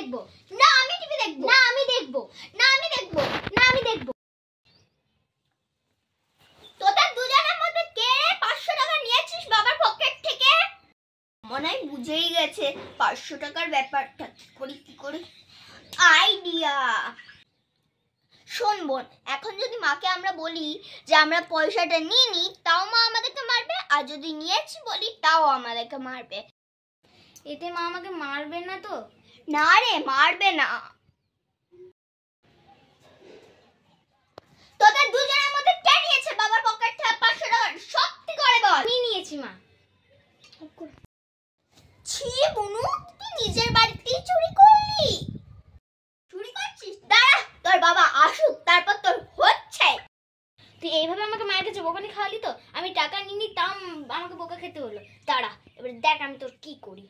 দেখবো না, আমি টিভি দেখবো না, আমি দেখবো না, আমি দেখবো না, আমি দেখবো। তোদের দুজনের মধ্যে কে 500 টাকা নিয়েছিস বাবার পকেট থেকে? মনে হয় বুঝেই গেছে 500 টাকার ব্যাপারটা। কি করে আইডিয়া। শোন বোন, এখন যদি মাকে আমরা বলি যে আমরা পয়সাটা নিয়ে নি, তাও মা আমাদেরকে মারবে, আর যদি নিয়েছি বলি তাও আমাদেরকে মারবে। এতে মা আমাকে মারবে না তো? না রে, মারবে না। তোদের দুজনের মধ্যে কে নিয়েছে বাবার পকেট থেকে 500 টাকা? সত্যি করে বল। আমি নিয়েছি মা। ছি বুনু, তুই নিজের বাড়িতেই চুরি করলি? চুরি করছিস? দাঁড়া, তোর বাবা আসুক, তারপর তোর হচ্ছে। তুই এইভাবে আমাকে মায়ের কাছে বোকানি খাওয়ালি তো? আমি টাকা নিনি, তাও আমাকে বোকা খেতে হলো। দাঁড়া, এবার দেখ আমি তোর কি করি।